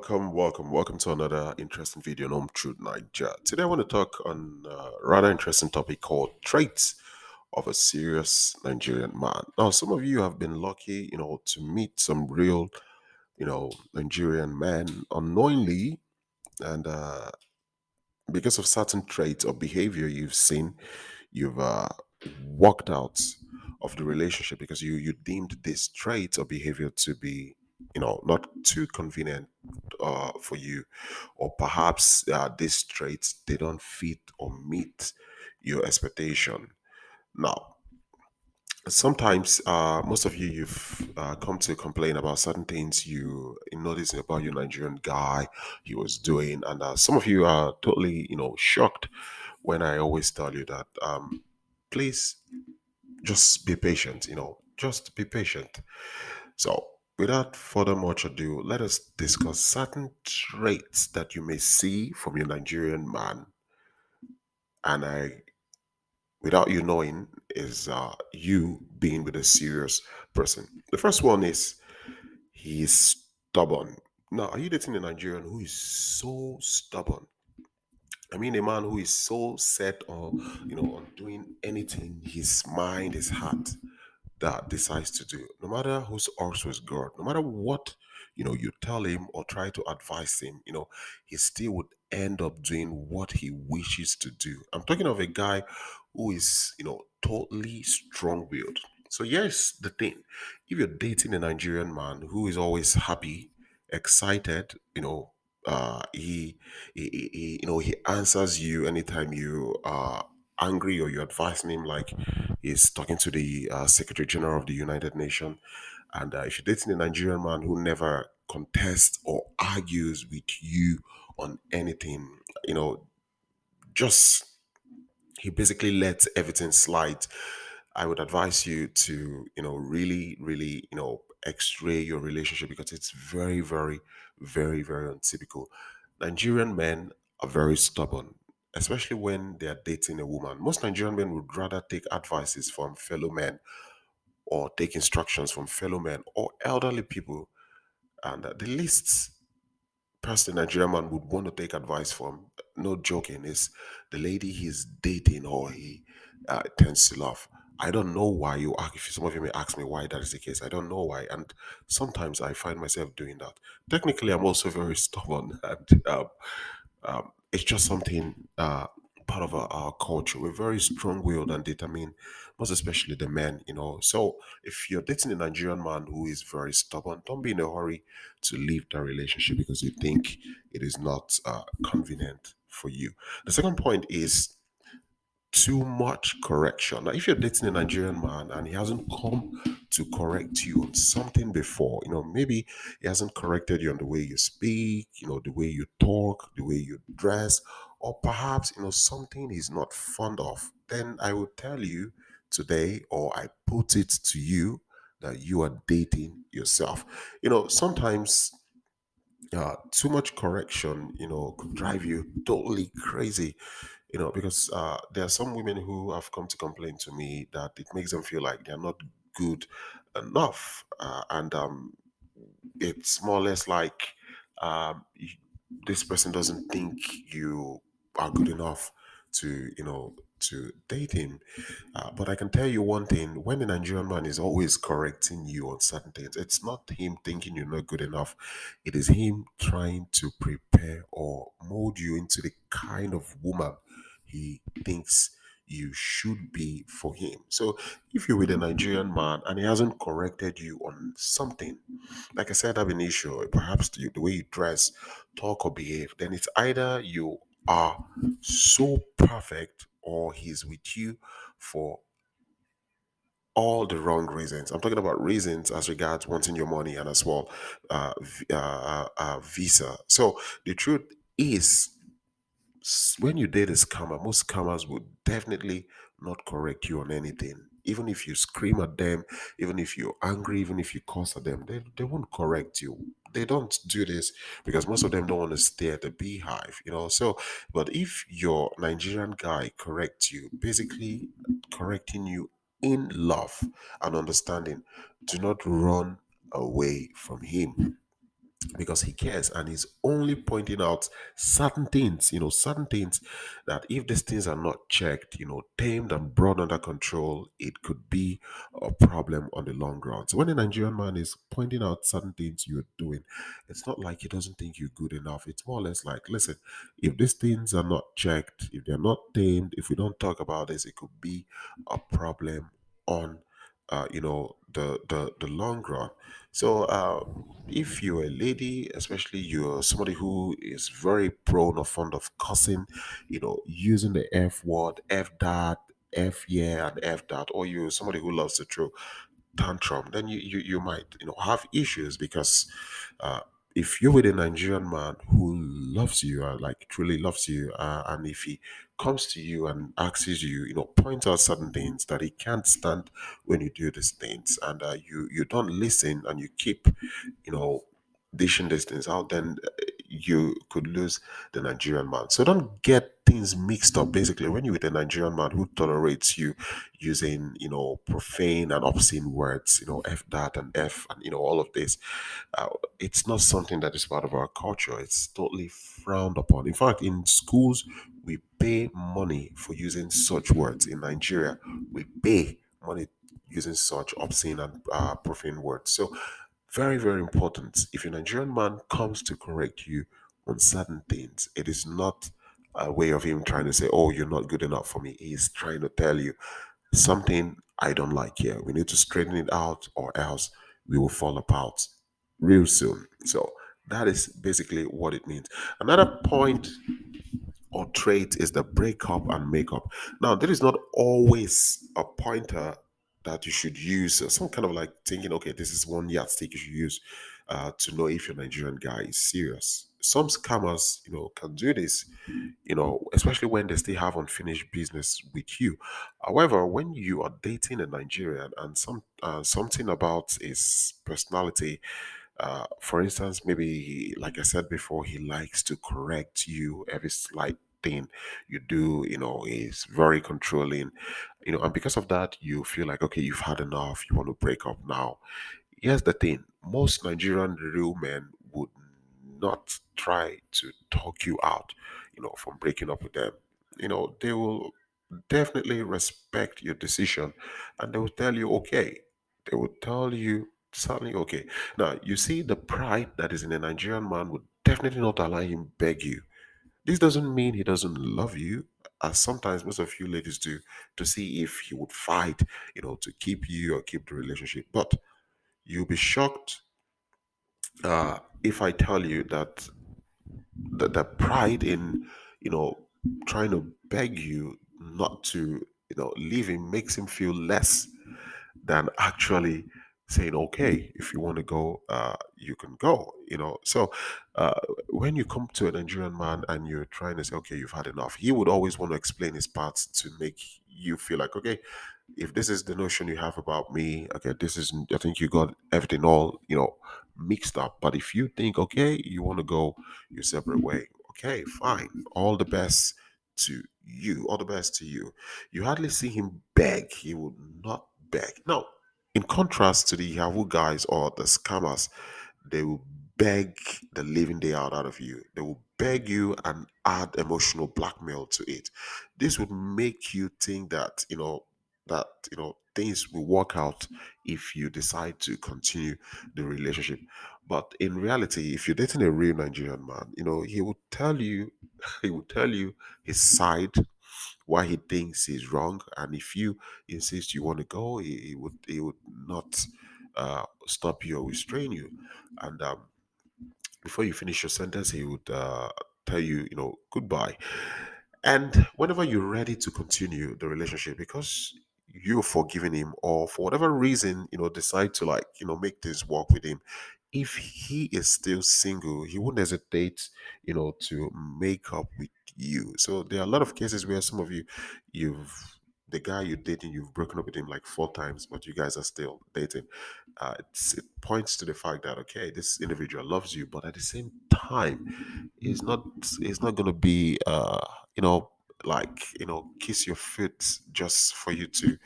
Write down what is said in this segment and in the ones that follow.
welcome to another interesting video on Home Truth Nigeria. Today I want to talk on a rather interesting topic called traits of a serious Nigerian man. Now, some of you have been lucky, to meet some real, Nigerian men unknowingly, and because of certain traits or behavior you've seen, you've walked out of the relationship because you deemed this trait or behavior to be not too convenient for you, or perhaps these traits they don't fit or meet your expectation. Now, sometimes most of you've come to complain about certain things you noticed about your Nigerian guy he was doing, and some of you are totally shocked when I always tell you that please just be patient, just be patient. So, without further much ado, let us discuss certain traits that you may see from your Nigerian man, and without you knowing, is you being with a serious person. The first one is he's stubborn. Now, are you dating a Nigerian who is so stubborn? I mean, a man who is so set on, on doing anything his mind, his heart that decides to do, no matter whose horse was God, no matter what you tell him or try to advise him, he still would end up doing what he wishes to do. I'm talking of a guy who is totally strong-willed. So here's the thing: if you're dating a Nigerian man who is always happy, excited, he answers you anytime you are angry or you're advising him, like he's talking to the Secretary General of the United Nations. And if you're dating a Nigerian man who never contests or argues with you on anything, just he basically lets everything slide. I would advise you to, really, really, x-ray your relationship because it's very, very, very, very untypical. Nigerian men are very stubborn, especially when they are dating a woman. Most Nigerian men would rather take advices from fellow men or take instructions from fellow men or elderly people. And the least person a Nigerian man would want to take advice from, no joking, is the lady he's dating or he tends to love. I don't know why you ask. If some of you may ask me why that is the case, I don't know why, and sometimes I find myself doing that. Technically, I'm also very stubborn, and it's just something part of our culture. We're very strong-willed and determined, most especially the men. So if you're dating a Nigerian man who is very stubborn, don't be in a hurry to leave that relationship because you think it is not convenient for you. The second point is too much correction. Now, if you're dating a Nigerian man and he hasn't come to correct you on something before, maybe he hasn't corrected you on the way you speak, the way you talk, the way you dress, or perhaps, something he's not fond of, then I will tell you today, or I put it to you, that you are dating yourself. Sometimes too much correction, could drive you totally crazy, because there are some women who have come to complain to me that it makes them feel like they're not good enough. And it's more or less like this person doesn't think you are good enough to, to date him. But I can tell you one thing: when a Nigerian man is always correcting you on certain things, it's not him thinking you're not good enough. It is him trying to prepare or mold you into the kind of woman he thinks you should be for him. So if you're with a Nigerian man and he hasn't corrected you on something, like I said, have an issue, perhaps the way you dress, talk, or behave, then it's either you are so perfect or he's with you for all the wrong reasons. I'm talking about reasons as regards wanting your money and as well visa. So the truth is, when you date a scammer, most scammers would definitely not correct you on anything. Even if you scream at them, even if you're angry, even if you curse at them, they won't correct you. They don't do this because most of them don't want to stay at the beehive, So, but if your Nigerian guy corrects you, basically correcting you in love and understanding, do not run away from him. because he cares and he's only pointing out certain things, certain things that if these things are not checked, tamed and brought under control, it could be a problem on the long run. So when a Nigerian man is pointing out certain things you're doing, it's not like he doesn't think you're good enough. It's more or less like, listen, if these things are not checked, if they're not tamed, if we don't talk about this, it could be a problem on the long run. So if you're a lady, especially you're somebody who is very prone or fond of cussing, using the F word, F that, F yeah, and F that, or you're somebody who loves to throw tantrum, then you might have issues because uh, if you're with a Nigerian man who loves you, like truly loves you, and if he comes to you and asks you, point out certain things that he can't stand when you do these things, and you don't listen and you keep, you know, dishing these things out, then you could lose the Nigerian man. So don't get things mixed up. Basically, when you're with a Nigerian man who tolerates you using, profane and obscene words, F that and F and, all of this, it's not something that is part of our culture. It's totally frowned upon. In fact, in schools, we pay money for using such words. In Nigeria, we pay money using such obscene and profane words. So, very, very important. If a Nigerian man comes to correct you on certain things, it is not a way of him trying to say, oh, you're not good enough for me. He's trying to tell you something I don't like here. We need to straighten it out or else we will fall apart real soon. So that is basically what it means. Another point or trait is the breakup and makeup. Now, there is not always a pointer that you should use, some kind of like thinking, okay, this is one yardstick you should use to know if your Nigerian guy is serious. Some scammers, can do this, especially when they still have unfinished business with you. However, when you are dating a Nigerian and something about his personality, for instance, maybe like I said before, he likes to correct you every slight thing you do, is very controlling, and because of that, you feel like, okay, you've had enough, you want to break up now. Here's the thing: most Nigerian real men would not try to talk you out, from breaking up with them. They will definitely respect your decision and they will tell you, okay. They will tell you something, okay. Now, you see, the pride that is in a Nigerian man would definitely not allow him beg you. This doesn't mean he doesn't love you, as sometimes most of you ladies do, to see if he would fight, to keep you or keep the relationship. But you'll be shocked if I tell you that the pride in, you know, trying to beg you not to, leave him makes him feel less than actually saying, okay, if you want to go, you can go, So uh, when you come to a Nigerian man and you're trying to say, okay, you've had enough, he would always want to explain his parts to make you feel like, okay, if this is the notion you have about me, okay, this is, I think you got everything all, mixed up. But if you think, okay, you want to go your separate way, okay, fine. All the best to you. All the best to you. You hardly see him beg. He would not beg. Now, in contrast to the Yahoo guys or the scammers, they will beg the living day out of you. They will beg you and add emotional blackmail to it. This would make you think that, things will work out if you decide to continue the relationship. But in reality, if you're dating a real Nigerian man, he will tell you, he will tell you his side, why he thinks he's wrong, and if you insist you want to go, he would not stop you or restrain you. And before you finish your sentence, he would tell you, goodbye. And whenever you're ready to continue the relationship, because you've forgiven him, or for whatever reason, decide to, like, make things work with him, if he is still single, he won't hesitate, to make up with you. So there are a lot of cases where some of you, the guy you're dating, you've broken up with him like 4 times, but you guys are still dating. It points to the fact that, okay, this individual loves you, but at the same time, he's not going to be, like, kiss your foot just for you to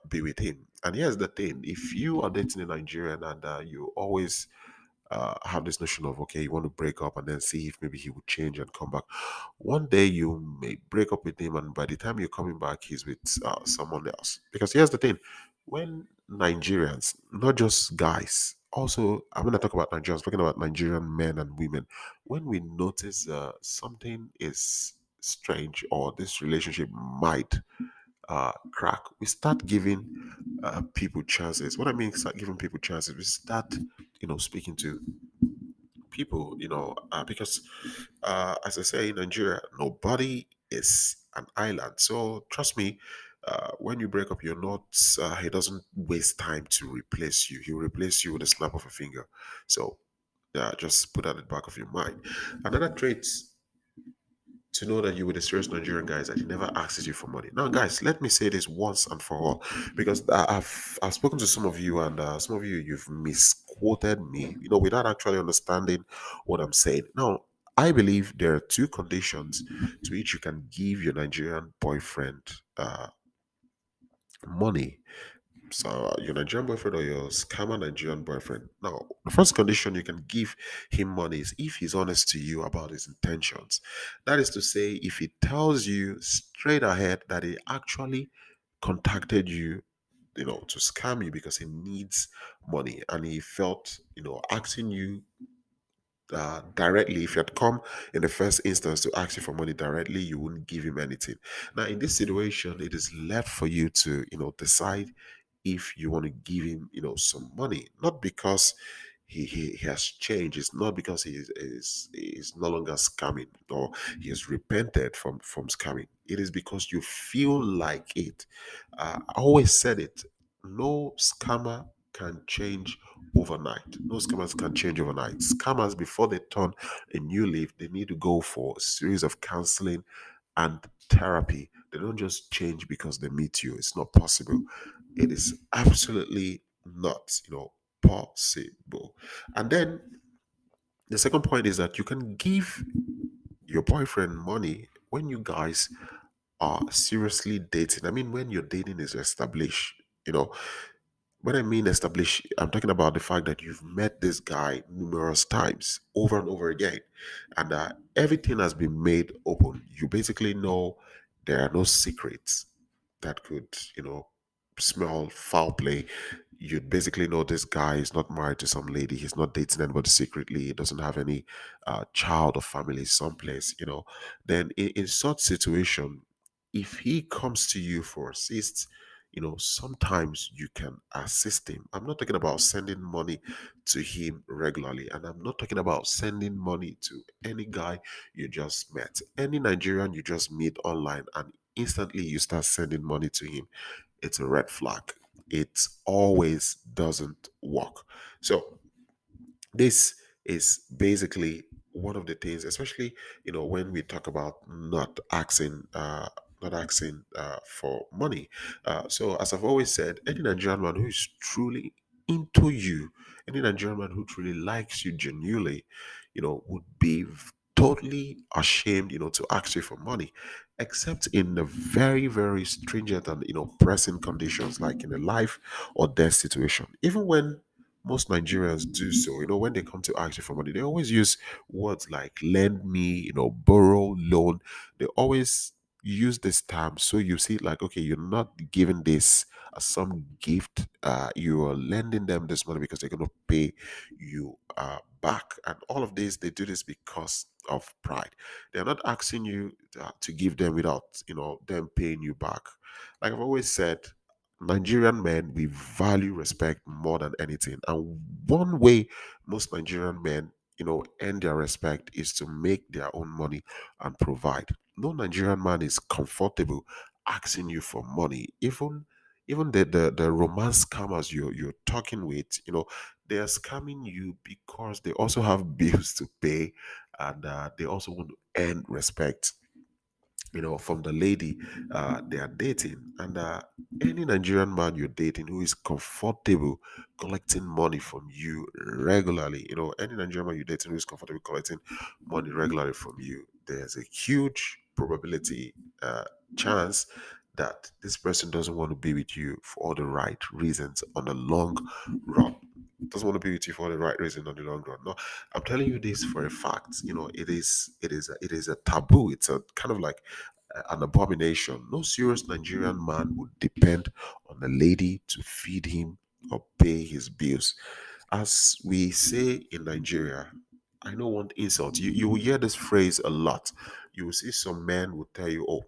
be with him. And here's the thing: if you are dating a Nigerian and you always have this notion of, okay, you want to break up and then see if maybe he would change and come back. One day you may break up with him, and by the time you're coming back, he's with someone else. Because here's the thing: when Nigerians, not just guys, also I'm going to talk about Nigerians, talking about Nigerian men and women, when we notice something is strange or this relationship might crack, we start giving people chances. What I mean, start giving people chances, we start, speaking to people, because as I say in Nigeria, nobody is an island. So trust me, when you break up, you're not. He doesn't waste time to replace you. He'll replace you with a snap of a finger. So just put that at the back of your mind. Another trait to know that you with a serious Nigerian guy is that he never asks you for money. Now, guys, let me say this once and for all, because I've spoken to some of you, and some of you you've misquoted me, without actually understanding what I'm saying. Now, I believe there are two conditions to which you can give your Nigerian boyfriend money. So your Nigerian boyfriend or your scammer Nigerian boyfriend. Now, the first condition you can give him money is if he's honest to you about his intentions. That is to say, if he tells you straight ahead that he actually contacted you, to scam you because he needs money, and he felt, asking you directly. If you had come in the first instance to ask you for money directly, you wouldn't give him anything. Now, in this situation, it is left for you to, decide if you want to give him, some money, not because he has changed. It's not because he is no longer scamming or he has repented from scamming. It is because you feel like it. I always said it. No scammer can change overnight. No scammers can change overnight. Scammers, before they turn a new leaf, they need to go for a series of counseling and therapy. They don't just change because they meet you. It's not possible. It is absolutely not, possible. And then the second point is that you can give your boyfriend money when you guys are seriously dating. I mean, when your dating is established, you know, when I mean establish, I'm talking about the fact that you've met this guy numerous times, over and over again, and everything has been made open. You basically know there are no secrets that could, smell foul play. You'd basically know this guy is not married to some lady. He's not dating anybody secretly. He doesn't have any child or family someplace, Then in such situation, if he comes to you for assist, sometimes you can assist him. I'm not talking about sending money to him regularly, and I'm not talking about sending money to any guy you just met, any Nigerian you just meet online, and instantly you start sending money to him. It's a red flag. It always doesn't work. So this is basically one of the things, especially when we talk about not asking for money. So as I've always said, any Nigerian man who is truly into you, any Nigerian man who truly likes you genuinely, would be totally ashamed, to ask you for money, except in the very, very stringent and pressing conditions, like in a life or death situation. Even when most Nigerians do so, when they come to ask you for money, they always use words like lend me, borrow, loan. They always use this term. So you see, like, okay, you're not giving this as some gift. You are lending them this money because they're going to pay you back. And all of this, they do this because of pride. They're not asking you to give them without, them paying you back. Like I've always said, Nigerian men, we value respect more than anything. And one way most Nigerian men, earn their respect is to make their own money and provide. No Nigerian man is comfortable asking you for money. Even the romance scammers you're talking with, they are scamming you because they also have bills to pay, and they also want to earn respect, from the lady they are dating. And any Nigerian man you're dating who is comfortable collecting money from you regularly, any Nigerian man you're dating who is comfortable collecting money regularly from you, there's a huge probability, chance that this person doesn't want to be with you for all the right reasons on the long run. doesn't want to be with you for the right reason on the long run. No, I'm telling you this for a fact. It is a taboo. It's a kind of like an abomination. No serious Nigerian man would depend on a lady to feed him or pay his bills. As we say in Nigeria, I don't want insult. You will hear this phrase a lot. You will see some men will tell you, "Oh,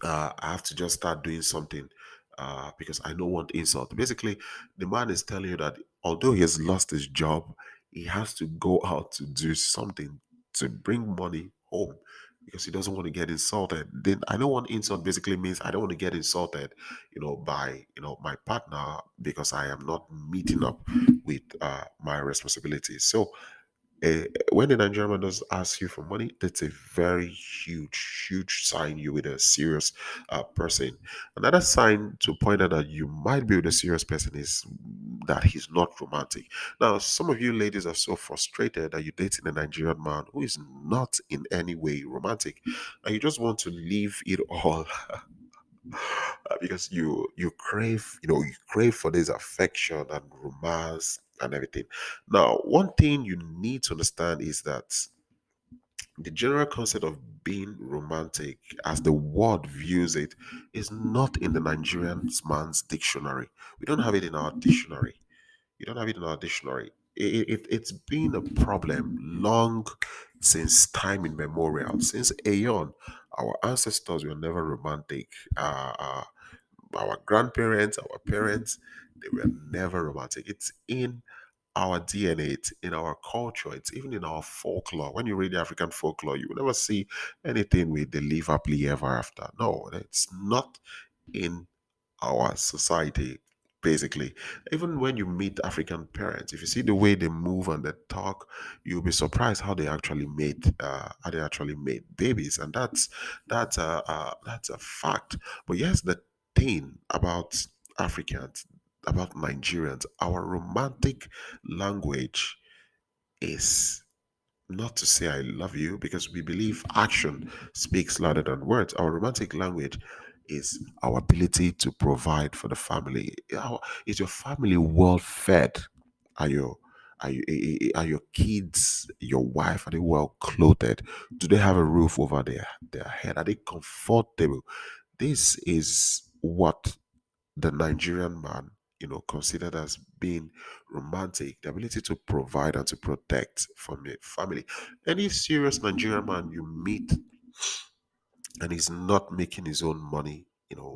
I have to just start doing something because I don't want insult." Basically, the man is telling you that although he has lost his job, he has to go out to do something to bring money home because he doesn't want to get insulted. Then I don't want insult basically means I don't want to get insulted, by my partner because I am not meeting up with my responsibilities. So when the Nigerian man does ask you for money, that's a very huge, huge sign you're with a serious person. Another sign to point out that you might be with a serious person is that he's not romantic. Now, some of you ladies are so frustrated that you're dating a Nigerian man who is not in any way romantic, and you just want to leave it all because you crave for this affection and romance and everything. Now, one thing you need to understand is that the general concept of being romantic, as the word views it, is not in the Nigerian man's dictionary. We don't have it in our dictionary. You don't have it in our dictionary. It's been a problem long since time immemorial. Since Aeon, our ancestors were never romantic. Our grandparents, our parents, they were never romantic. It's in our DNA, it's in our culture, it's even in our folklore. When you read the African folklore, you will never see anything with the live happily ever after. No, it's not in our society, basically. Even when you meet African parents, if you see the way they move and they talk, you'll be surprised how they actually made babies, and that's a fact. But here's the thing about Africans, about Nigerians, our romantic language is not to say I love you because we believe action speaks louder than words. Our romantic language is our ability to provide for the family. Is your family well fed? Are your are your kids, your wife, are they well clothed? Do they have a roof over their head? Are they comfortable? This is what the Nigerian man, considered as being romantic, the ability to provide and to protect from a family. Any serious Nigerian man you meet and he's not making his own money,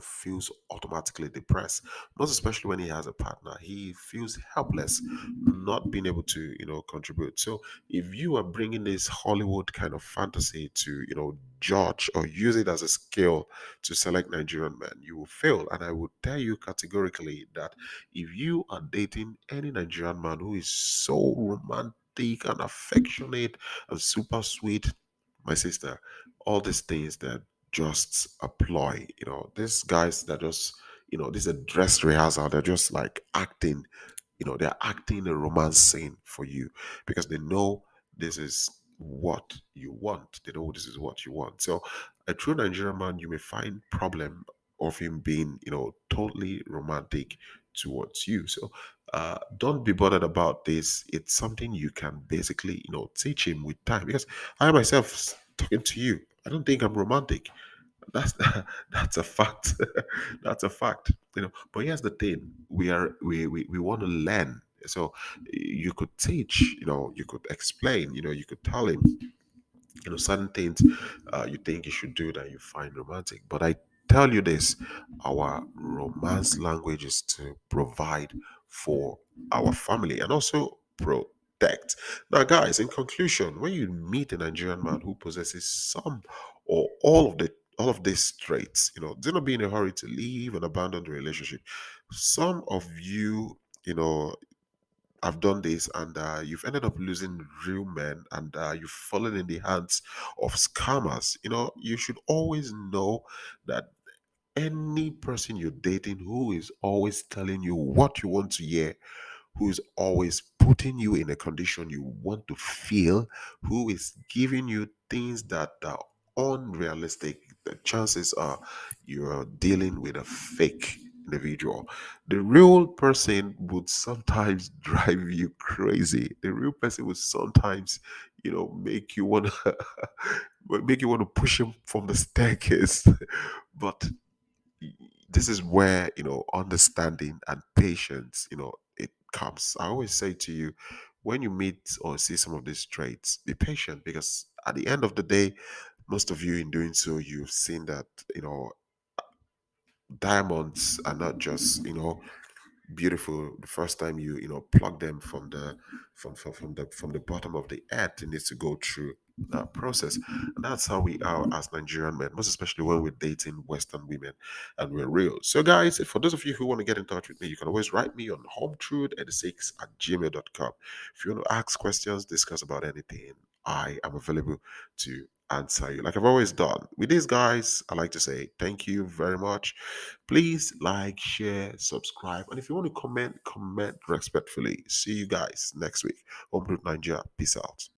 feels automatically depressed. Most especially when he has a partner, he feels helpless, not being able to, contribute. So if you are bringing this Hollywood kind of fantasy to, judge or use it as a skill to select Nigerian men, you will fail. And I would tell you categorically that if you are dating any Nigerian man who is so romantic and affectionate and super sweet, my sister, all these things that just a ploy. These guys that just, this is a dress rehearsal. They're just like acting, they're acting a romance scene for you because they know this is what you want. They know this is what you want. So a true Nigerian man, you may find problem of him being, totally romantic towards you. So don't be bothered about this. It's something you can basically, teach him with time. Because I myself talking to you, I don't think I'm romantic. That's that's a fact. That's a fact. But here's the thing: we want to learn. So you could teach. You could explain. You could tell him, certain things you think you should do that you find romantic. But I tell you this, our romance language is to provide for our family and also protect. Now, guys, in conclusion, when you meet a Nigerian man who possesses some or all of these traits, do not be in a hurry to leave and abandon the relationship. Some of you, have done this and you've ended up losing real men and you've fallen in the hands of scammers. You should always know that any person you're dating who is always telling you what you want to hear, who is always putting you in a condition you want to feel, who is giving you things that are unrealistic, the chances are you're dealing with a fake. individual. The real person would sometimes drive you crazy. The real person would sometimes, make you want to make you want to push him from the staircase. But this is where understanding and patience, it comes. I always say to you, when you meet or see some of these traits, be patient, because at the end of the day, most of you, in doing so, you've seen that diamonds are not just beautiful the first time you plug them from the from the bottom of the earth. It needs to go through that process, and that's how we are as Nigerian men, most especially when we're dating Western women and we're real. So guys, for those of you who want to get in touch with me, you can always write me on hometruth86@gmail.com. If you want to ask questions, discuss about anything, I am available to answer you, like I've always done with these guys. I like to say thank you very much. Please like, share, subscribe, and if you want to comment, comment respectfully. See you guys next week. Home Nigeria. Peace out.